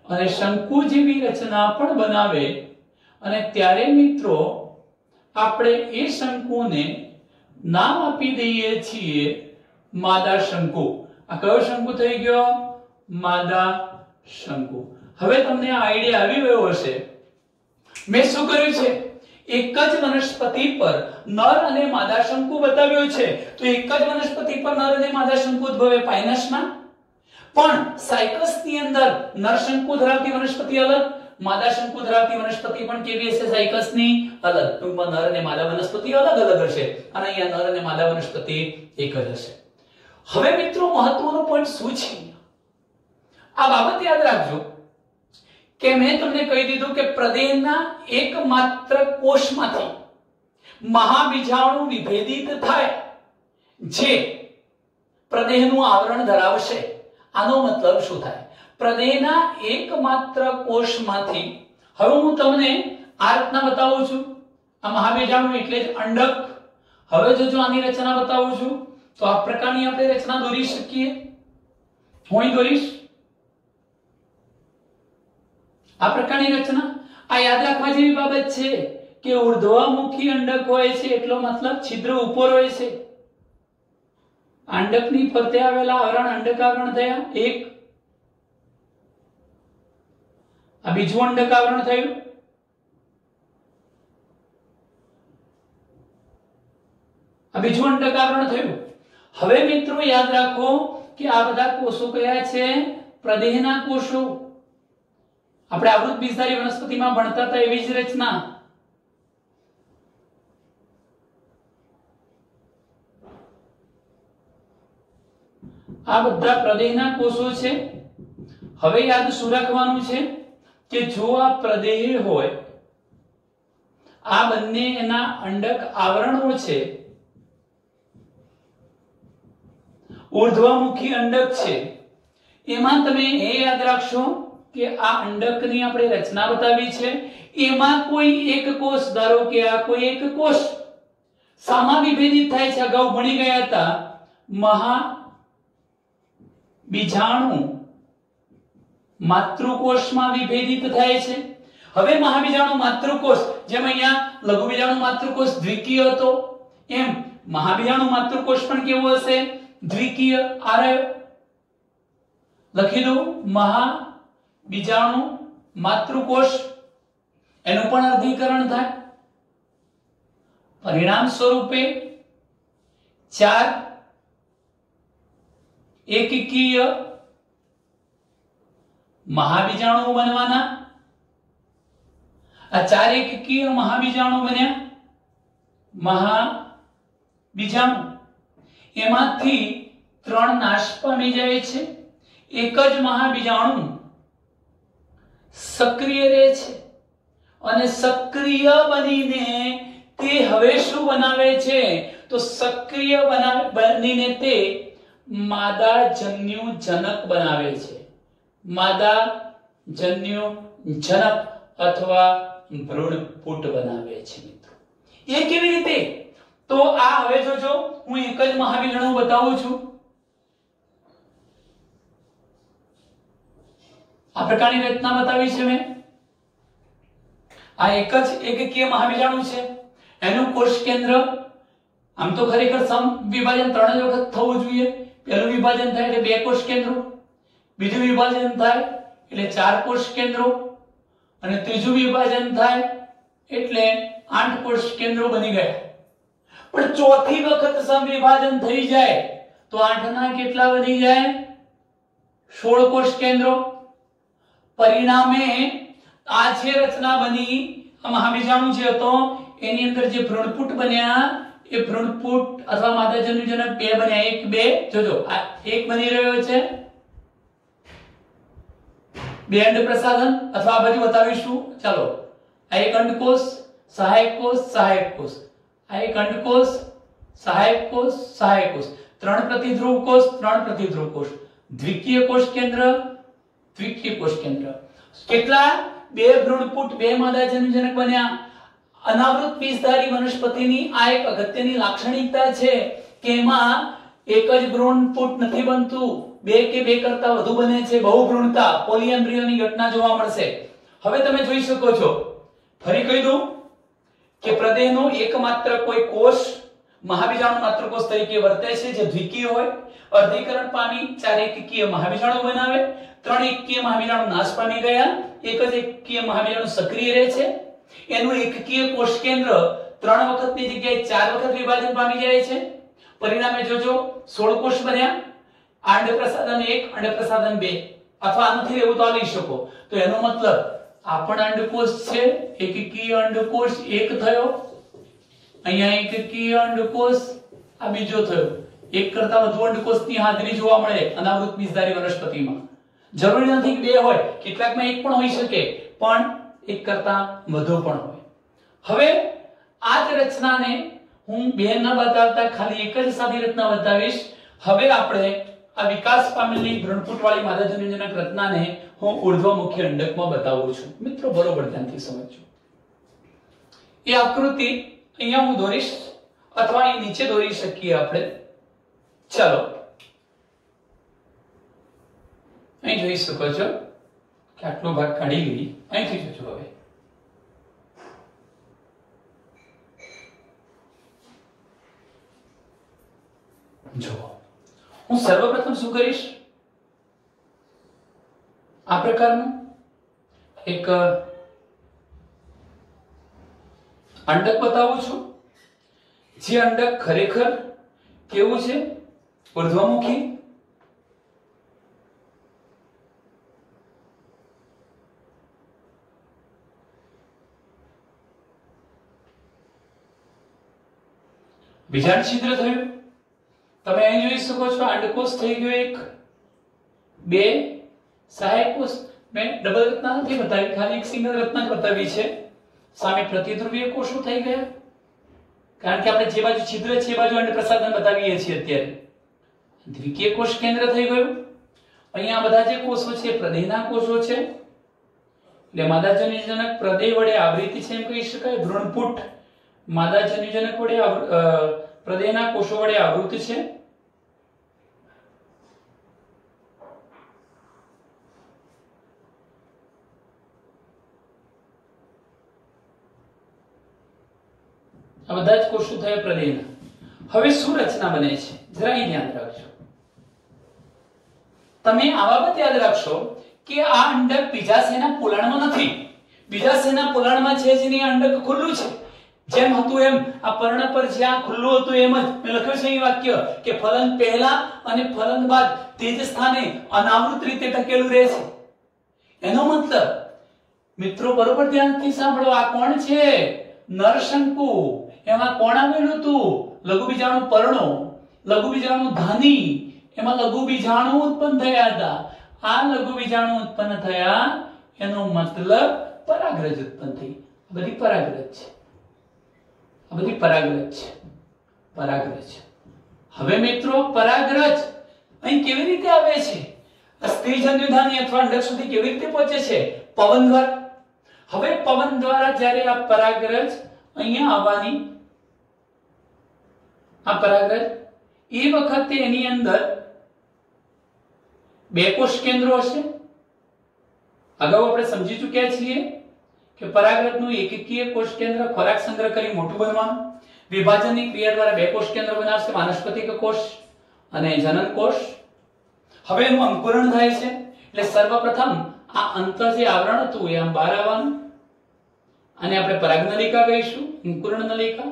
અને શંકુ જેવી રચના પણ બનાવે. અને ત્યારે મિત્રો આપણે એ શંકુને નામ આપી દઈએ છીએ માદા શંકુ. આ કયો શંકુ થઈ ગયો? માદા શંકુ. હવે તમને આ આઈડિયા આવી ગયો હશે. મેં શું કર્યું છે? એક જ વનસ્પતિ પર નર અને માદા શંકુ બતાવ્યો છે. તો એક જ વનસ્પતિ પર નર અને માદા શંકુ ઉદ્ભવે પાઇનસમાં. પણ સાયકસ ની અંદર નર શંકુ ધરાવતી વનસ્પતિ અલગ માદા શંકુ ધરાવતી વનસ્પતિ પણ કેવી હશે સાયકસની? અલગ. ટૂંકમાં નર અને માદા વનસ્પતિ અલગ અલગ હશે અને અહીંયા નર અને માદા વનસ્પતિ એક જ હશે. હવે મિત્રો મહત્વનો પોઈન્ટ શું છે? આ બાબત યાદ રાખજો કે મેં તમને કહી દીધું કે પ્રદેહના એકમાત્ર કોષમાંથી મહાબીજાણુ વિભેદિત થાય જે પ્રદેહનું આવરણ ધરાવશે. આનો મતલબ શું થાય? પ્રદેહના એકમાત્ર કોષમાંથી, હવે હું તમને આ રીતના બતાવું છું, આ મહાબીજાણુ એટલે જ અંડક. હવે જો આની રચના બતાવું છું તો આ પ્રકારની આપણે રચના દોરી શકીએ. હું દોરીશ આ પ્રકારની રચના. આ યાદ રાખવા જેવી બાબત છે કે ઉર્ધ્વમુખી અંડક હોય છે એટલો મતલબ છિદ્ર ઉપર હોય છે. અંડકની ફરતે આવેલા આવરણ અંડકાવરણ થયા એક. આ બીજું અંડકાવરણ થયું. આ બીજું અંડકાવરણ થયું. હવે મિત્રો યાદ રાખો કે આ બધા કોષો કયા છે? પ્રદેહના કોષો. આપણે આવૃત બીજધારી વનસ્પતિમાં ભણતા હતા એવી જ રચના. આ બધા પ્રદેહના કોષો છે. હવે યાદ શું રાખવાનું છે કે જો આ પ્રદેહ હોય, આ બંને એના અંડક આવરણો છે, ઉર્ધ્વમુખી અંડક છે, એમાં તમે એ યાદ રાખશો કે આ અંડકની આપણે રચના બતાવી છે. એમાં કોઈ એક કોષ, ધારો કે આ કોઈ એક કોષ સામા વિભેદિત થાય છે. અગાઉ ભણી ગયા હતા મહાબીજાણુ માતૃકોષમાં વિભેદિત થાય છે. હવે મહાબીજાણુ માતૃકોષ, જેમ અહીંયા લઘુબીજાણુ માતૃકોષ દ્વિકીય હતો, એમ મહાબીજાણુ માતૃકોષ પણ કેવો હશે? દ્વિકીય. આ રહ્યો, લખી દો મહાબીજાણુ માતૃકોષ. એનું પણ અર્ધીકરણ થાય. પરિણામ સ્વરૂપે 4 એકકીય મહાબીજાણુ બનવાના. આ 4 એકકીય મહાબીજાણુ બન્યા. મહાબીજાણુ એમાંથી 3 નાશ પામી જાય છે. એક જ મહાબીજાણુ સક્રિય રહે છે અને સક્રિય બનીને તે હવે શું બનાવે છે? તો સક્રિય બનીને તે માદાજન્યુ જનક બનાવે છે. માદાજન્યુ જનક અથવા ભ્રૂણપુટ બનાવે છે મિત્રો. એ કેવી રીતે? તો આ હવે જોજો, હું એક જ મહાબીજાણુ બતાવું છું. આ પ્રકારની રચના બતાવી છે મેં. આ એક જ એકકીય મહાબીજાણુ છે. એનું કોષ કેન્દ્ર, આમ તો ખરેખર સમ વિભાજન 3 જ વખત થવું જોઈએ. પહેલું વિભાજન થાય એટલે 2 કોષ કેન્દ્રો, બીજું વિભાજન થાય એટલે 4 કોષ કેન્દ્રો, અને ત્રીજું વિભાજન થાય એટલે 8 કોષ કેન્દ્રો બની ગયા. પણ ચોથી વખત સમ વિભાજન થઈ જાય તો 8 ના કેટલા બની જાય? 16 કોષ કેન્દ્રો. પરિણામે આ જે રચના બની, આ મહાબીજાણુ જે હતો એની અંદર જે ભ્રૂણપુટ બન્યા, એ ભ્રૂણપુટ અથવા માદાજન્યુજનક 2 બન્યા. 1 2 જોજો, આ એક બની રહ્યો છે. 2 અંડ પ્રસાધન, અથવા આ બાજુ બતાવીશું. ચાલો, આ એક અંડકોષ, સહાયક કોષ, સહાયક કોષ. આ એક અંડકોષ, સહાયક કોષ, સહાયક કોષ. 3 પ્રતિધ્રુવ કોષ, 3 પ્રતિધ્રુવ કોષ. દ્વિકીય કોષ કેન્દ્ર, દ્વિકીય કોષ કેન્દ્ર. કેટલા? 2 ભ્રૂણપુટ, 2 માદાજન્યુજનક બન્યા. અનાવૃત બીજધારી વનસ્પતિની આ એક અગત્યની લાક્ષણિકતા છે કે એમાં એક જ ભ્રૂણપુટ નથી બનતું, 2 કે 2 કરતા વધુ બને છે. બહુભ્રૂણતા, પોલીએમ્બ્રિયોની ઘટના જોવા મળશે. હવે તમે જોઈ શકો છો, ફરી કહી દઉં કે પ્રદેહનો એકમાત્ર કોઈ કોષ મહાબીજાણુ માતૃકોષ તરીકે વર્તે છે જે દ્વિકીય હોય. અર્ધીકરણ પામી 4 એકકીય મહાબીજાણુ બનાવે. 3 એકકીય મહાબીજાણુ નાશ પામી ગયા. એક જ એકકીય મહાબીજાણુ સક્રિય રહે છે. એનું એકકીય કોષ કેન્દ્ર 3 વખતની જગ્યાએ 4 વખત વિભાજન પામી જાય છે. પરિણામે જોજો 16 કોષ બન્યા. અંડ પ્રસાધન 1, અંડ પ્રસાધન 2, અથવા આનાથી એવું તો લઈ શકો. તો એનો મતલબ આ પણ અંડકોષ છે, એકકીય અંડકોષ એક થયો, અહીંયા એકકીય અંડકોષ આ બીજો થયો. એક કરતા વધુ અંડકોષની હાજરી જોવા મળે અનાવૃત બીજધારી વનસ્પતિમાં. જરૂરી નથી કે બે હોય, કેટલાકમાં એક પણ હોઈ શકે, પણ એક કરતા વધુ પણ હોય. હવે આ જ રચનાને હું બે ન બતાવતા ખાલી એક જ સાદી રચના બતાવીશ. હવે આપણે આ વિકાસ પામેલી ભ્રૂણપૂટવાળી માદાજન્યુજનક રચનાને હું ઉર્ધ્વમુખી અંડકમાં બતાવું છું. મિત્રો બરોબર ધ્યાનથી સમજજો. એ આકૃતિ અહીંયા હું દોરીશ અથવા અહીં નીચે દોરી શકીએ આપણે. ચાલો અહીં જોઈ શકો છો કે આટલો ભાગ કાઢી ગઈ. અહીંથી જોજો. હવે જો હું સર્વપ્રથમ શું કરીશ, આ પ્રકારનું એક અંડક બતાવું છું. જે અંડક ખરેખર કેવું છે, ઉર્ધ્વમુખી. બીજાંડ છિદ્ર થયું. તમે અહીં જોઈ શકો છો અંડકોષ થઈ ગયો એક, બે સહાયક કોષ. મેં ડબલ રચના નથી બતાવી, ખાલી એક સિંગલ રચના જ બતાવી છે. સામે પ્રતિધ્રુવીય કોષો થઈ ગયા, કારણ કે આપણે જે બાજુ છિદ્ર છે એ બાજુ અંડ પ્રસાધન બતાવીએ છીએ અત્યારે. દ્વિકીય કોષ કેન્દ્ર થઈ ગયું. અહીંયા બધા જે કોષો છે પ્રદેહના કોષો છે, એટલે માદાજન્યુજનક પ્રદેહ વડે આવૃત છે એમ કહી શકાય. ભ્રૂણપૂટ માદાજન્યુજનક વડે પ્રદેહના કોષો વડે આવૃત છે. આ બધા જ કોષો થયા પ્રદેહના. હવે શું રચના બને છે જરા અહીં ધ્યાન રાખજો. તમે આ બાબત યાદ રાખશો કે આ અંડક બીજાશયના પોલાણમાં નથી. બીજાશયના પોલાણમાં છે જ નહીં, અંડક ખુલ્લું છે. જેમ હતું એમ આ પર્ણ પર જ્યાં ખુલ્લું હતું એમ જ મેં લખ્યું છે એ વાક્ય કે ફલન પહેલા અને ફલન બાદ તે જ સ્થાને અનાવૃત રીતે ટકેલું રહે છે. એનો મતલબ મિત્રો બરોબર ધ્યાનથી સાંભળો, આ કોણ છે? નરશંકુ. એમાં કોણ આવેલું હતું? લઘુ બીજાણુ પર્ણો, લઘુ બીજાણુ ધાની. એમાં લઘુ બીજાણુ ઉત્પન્ન થયા હતા. આ લઘુ બીજાણુ ઉત્પન્ન થયા એનો મતલબ પરાગરજ ઉત્પન્ન થઈ. આ બધી પરાગરજ છે, આ બધી પરાગરજ છે, પરાગરજ. હવે મિત્રો પરાગરજ અહીં કેવી રીતે આવે છે? સ્ત્રીજન્યુધાની અથવા અંડક સુધી કેવી રીતે પહોંચે છે? પવન દ્વારા. હવે પવન દ્વારા જ્યારે આ પરાગરજ અહીંયા આવવાની, આ પરાગરજ એ વખતે એની અંદર બે કોષ કેન્દ્રો હશે. અગાઉ આપણે સમજી ચૂક્યા છીએ કે પરાગરજનું એકકીય કોષ કેન્દ્ર ખોરાક સંગ્રહ કરી મોટું બનવાનું, વિભાજનની ક્રિયા દ્વારા બે કોષ કેન્દ્ર બનાવશે, વાનસ્પતિક કોષ અને જનન કોષ. હવે એનું અંકુરણ થાય છે, એટલે સર્વપ્રથમ આ અંતર જે આવરણ હતું એ આમ બહાર આવવાનું, અને આપણે પરાગનલિકા કહીશું, અંકુરણ નલિકા.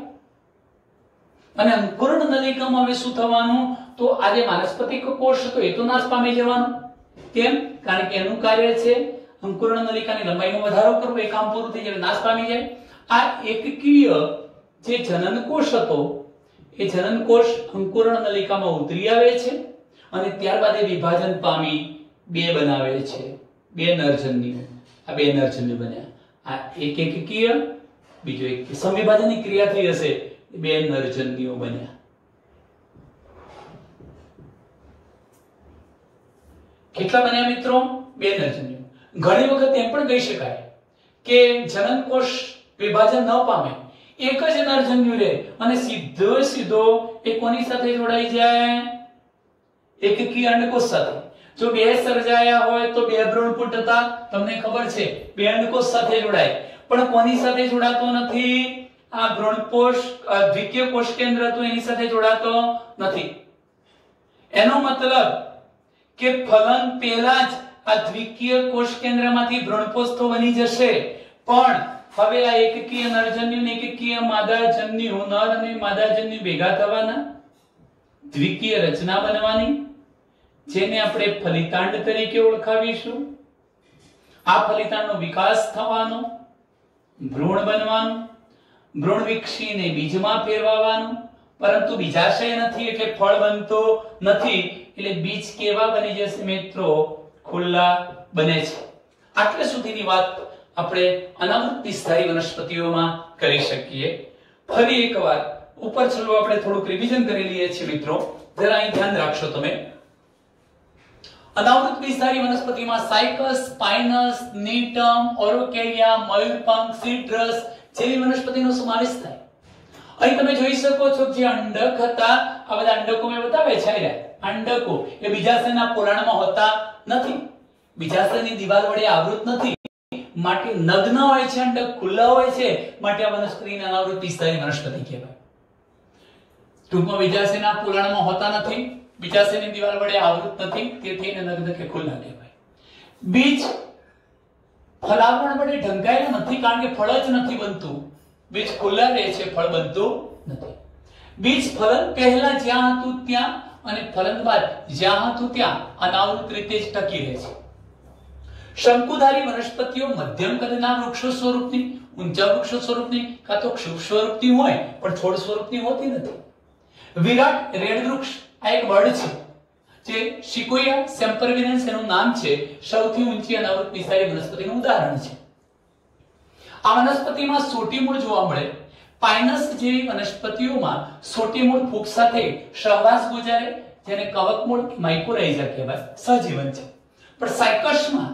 અને અંકુરણ નલિકામાં હવે શું થવાનું? તો આ જે વાનસ્પતિક કોષ હતો એ તો નાશ પામી જવાનો. કેમ? કારણ કે એનું કાર્ય છે અંકુરણ નલિકાની લંબાઈમાં વધારો કરવો. એ કામ પૂરું થઈ જાય, નાશ પામી જાય. આ એકકીય જે જનન કોષ હતો એ જનન કોષ અંકુરણ નલિકામાં ઉતરી આવે છે અને ત્યારબાદ એ વિભાજન પામી બે બનાવે છે, બે નરજન્યુ. આ બે નરજન્યુ બન્યા. આ એક એકકીય, બીજો એક સંવિભાજનની ક્રિયા થઈ હશે, બે નરજન્યુઓ બન્યા. કેટલા બન્યા મિત્રો? બે નરજન્યુઓ. ઘણી વખત એમ પણ કહી શકાય કે જનન કોષ વિભાજન ન પામે, એક જ નરજન્યુ રહે અને સીધો એ કોની સાથે જોડાઈ જાય? એકકીય અંડકોષ સાથે. જો બે સર્જાયા હોય તો બે ભ્રૂણપૂટ હતા, તમને ખબર છે, બે અંડકોષ સાથે જોડાય. પણ કોની સાથે જોડાતો નથી? આ ભ્રૂણકોષ દ્વિકીય કોષ કેન્દ્ર હતું એની સાથે જોડાતો નથી. એનો મતલબ કે ફલન પહેલા જ આ દ્વિકીય કોષ કેન્દ્રમાંથી ભ્રૂણકોષ તો બની જશે, પણ હવે આ એકકીય નરજન્યુ અને એકકીય માદાજન્યુ, નર અને માદાજન્યુ ભેગા થવાના, દ્વિકીય રચના બનવાની, જેને આપણે ફલિતાંડ તરીકે ઓળખાવીશું. આ ફલિતાંડનો વિકાસ થવાનો, ભ્રૂણ બનવાનું, ભ્રૂણ વિકસીને બીજમાં ફેરવાવાનું, પરંતુ બીજાશય નથી એટલે ફળ બનતો નથી, એટલે બીજ કેવા બની જશે મિત્રો? ખુલ્લા બને છે. આટલે સુધીની વાત આપણે અનાવૃત બીજધારી વનસ્પતિઓમાં કરી શકીએ. ફરી એકવાર ઉપર ચલો આપણે થોડુંક રિવિઝન કરી લઈએ છીએ મિત્રો. જરા અહીં ધ્યાન રાખશો તમે. અનાવૃત બીજધારી વનસ્પતિમાં સાયકસ, પાઇનસ, નીટમ, ઓરોકેરિયા, મયુરપંખ, સિટ્રસ જેવી વનસ્પતિનો સમાવેશ થાય. અહીં તમે જોઈ શકો છો જે અંડક હતા, આ બધા અંડકો મેં બતાવે છે. અંડકો એ બીજાશયના પોલાણમાં હોતા નથી, બીજાશયની દીવાલ વડે આવૃત નથી, માટે નગ્ન હોય છે, અંડક ખુલ્લા હોય છે, માટે આ વનસ્પતિને અનાવૃત બીજધારી વનસ્પતિ કહેવાય. ટૂંકમાં બીજાશયના પોલાણમાં હોતા નથી, બીજાશયની દીવાલ વડે આવૃત નથી, તેથી એને નગ્ન કે ખુલ્લા કહેવાય. બીજ ફલાવરણ વડે ઢંકાયેલા નથી, કારણ કે ફળ જ નથી બનતું. બીજ ખુલ્લા રહે છે, ફળ બનતું નથી. બીજ ફલન પહેલા જ્યાં હતું ત્યાં અને ફલન બાદ જ્યાં હતું ત્યાં અનાવૃત રીતે જ ટકી રહે છે. શંકુધારી વનસ્પતિઓ મધ્યમ કદના વૃક્ષો સ્વરૂપની, ઊંચા વૃક્ષો સ્વરૂપની કાં તો ક્ષુપ સ્વરૂપની હોય, પણ છોડ સ્વરૂપની હોતી નથી. વિરાટ રેડ વૃક્ષ આ એક બર્ડ છે, જે સિકોયા સેમ્પરવિનેન્સ એનું નામ છે, સૌથી ઊંચી અનાવૃત બીજધારી વનસ્પતિનું ઉદાહરણ છે. આ વનસ્પતિમાં સોટી મૂળ જોવા મળે. પાઇનસ જેવી વનસ્પતિઓમાં સોટી મૂળ ફૂગ સાથે સહવાસ ગુજારે, જેને કવક મૂળ માઇકોરાઇઝા કહેવાય, સહજીવન છે. પણ સાયકસમાં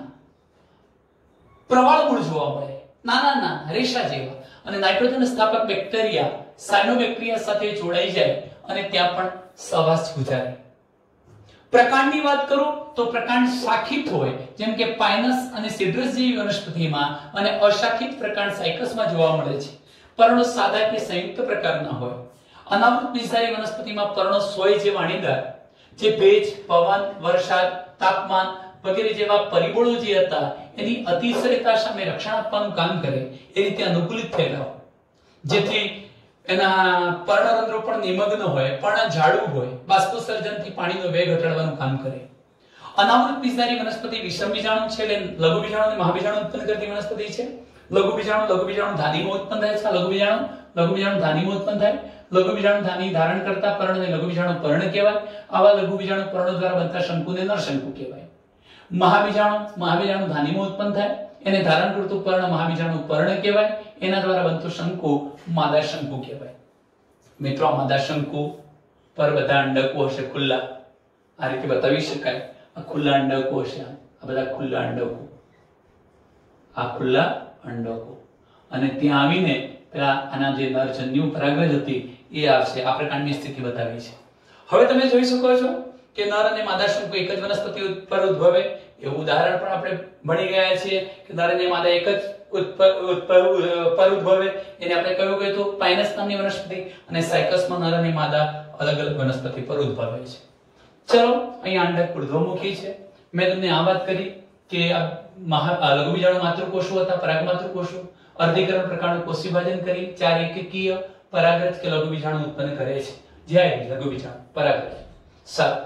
પ્રવાળ મૂળ જોવા મળે, નાના નાના રેશા જેવા, અને નાઇટ્રોજન સ્થાપક બેક્ટેરિયા સાયનોબેક્ટેરિયા સાથે જોડાઈ જાય અને ત્યાં પણ સહવાસ ગુજારે. પ્રકાંડની વાત કરું તો પ્રકાંડ શાખિત હોય, જેમ કે પાઇનસ અને સિડ્રસ જેવી વનસ્પતિમાં, અને અશાખિત પ્રકાંડ સાયકસમાં જોવા મળે છે. પર્ણો સાદા કે સંયુક્ત પ્રકારના હોય. અનાવૃત બીજધારી વનસ્પતિમાં પર્ણો સોય જે વાણીદાર, જે ભેજ, પવન, વરસાદ, તાપમાન વગેરે જેવા પરિબળો જે હતા એની અતિશયતા સામે રક્ષણ આપવાનું કામ કરે એ રીતે અનુકૂલિત થયેલા હોય, જેથી એના પર્ણરંધ્રો પણ નિમગ્ન હોય, પર્ણ જાડું હોય, બાષ્પોત્સર્જનથી પાણીનો વેગ ઘટાડવાનું કામ કરે. અનાવૃત બીજધારી વનસ્પતિ વિષમ બીજાણુ છે, એટલે લઘુ બીજાણુ અને મહાબીજાણુ ઉત્પન્ન કરતી વનસ્પતિ છે. લઘુ બીજાણુ ધાનીમાં ઉત્પન્ન થાય છે. લઘુ બીજાણુ ધાનીમાં ઉત્પન્ન થાય. લઘુ બીજાણુ ધાની ધારણ કરતા પર્ણને લઘુ બીજાણુ પર્ણ કહેવાય. આવા લઘુ બીજાણુ પર્ણો દ્વારા બનતા શંકુને નરશંકુ કહેવાય. મહાબીજાણુ ધાનીમાં ઉત્પન્ન થાય, એને ધારણ કરતું પર્ણ મહાબીજાણુ પર્ણ કહેવાય. એના દ્વારા બનતું શંકુ માદા શંકુ કહેવાય. મિત્રો, આ માદા શંકુ પર બધા અંડકો હશે ખુલ્લા, આ રીતે બતાવી શકાય. આ ખુલ્લા અંડકો હશે, આ બધા ખુલ્લા અંડકો, આ ખુલ્લા અંડકો, અને ત્યાં આવીને પેલા આના જે નરજન્યુ પરાગરજ હતી એ આવશે. આ પ્રકારની સ્થિતિ બતાવી છે. હવે તમે જોઈ શકો છો કે નર અને માદા શંકુ એક જ વનસ્પતિ પર ઉદ્ભવે. એવું ઉદાહરણ પણ આપણે ભણી ગયા છીએ કે નર અને માદા એક જ પર ઉદ્ભવે. એને આપણે કયું કે તો પાઇનસ નામની વનસ્પતિ, અને સાયકસમાં નર અને માદા અલગ અલગ વનસ્પતિ પર ઉદ્ભવે છે. ચલો, અહીંયા અંડક ઉર્ધ્વમુખી છે. મેં તમને આ વાત કરી કે લઘુ બીજાણુ માતૃકોષો હતા, પરાગ માતૃકોષો. અર્ધીકરણ પ્રકારનું કોષ વિભાજન કરી 4 એકકીય પરાગરજ કે લઘુ બીજાણુ ઉત્પન્ન કરે છે. જ્યાં લઘુ બીજાણુ પરાગરજ. સારું,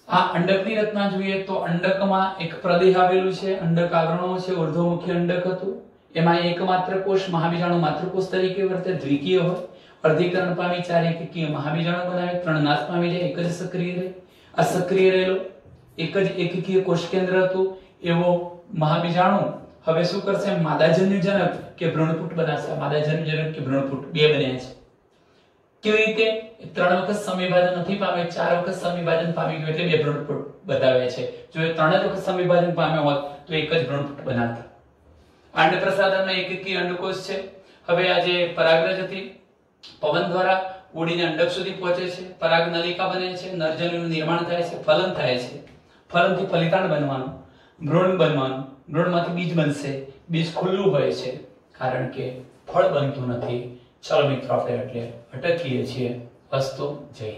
આ અંડકની રચના જોઈએ તો અંડકમાં એક પ્રદેહ આવેલું છે, અંડક આવરણો છે. ઉર્ધ્વમુખી અંડક હતું, એમાં એકમાત્ર કોષ મહાબીજાણુ માતૃકોષ તરીકે વર્તે, દ્વિકીય હોય. અર્ધીકરણ પામી 4 એકકીય મહાબીજાણુ બનાવે, 3 નાશ પામી જાય, એક જ સક્રિય રહે. આ સક્રિય રહેલો એક જ એકકીય કોષ કેન્દ્ર હતું એવો મહાબીજાણુ હવે શું કરશે? માદાજન્યુજનક કે ભ્રૂણપુટ બનાવશે. માદાજન્યુજનક કે ભ્રૂણપુટ બે બન્યા છે. કેવી રીતે? 3 વખત સમવિભાજન નથી પામ્યો, 4 વખત સમવિભાજન પામી ગયો એટલે બે ભ્રૂણપુટ બતાવે છે. જો એ 3 વખત સમવિભાજન પામ્યો હોત તો એક જ ભ્રૂણપુટ બનાવતા. અંડ પ્રસાધનમાં એકકીય અંડકોષ છે. હવે આ જે પરાગરજ હતી પવન દ્વારા ઉડીને અંડક સુધી પહોંચે છે, પરાગ નલિકા બને છે, નરજન્યુનું નિર્માણ થાય છે, ફલન થાય છે. ફલનથી ફલિતાંડ બનવાનું, ભ્રૂણ બનવાનું, ભ્રૂણમાંથી બીજ બનશે. બીજ ખુલ્લું હોય છે કારણ કે ફળ બનતું નથી. ચલો મિત્રો, આપણે એટલે અટકીએ છીએ. અસ્તુ, જય.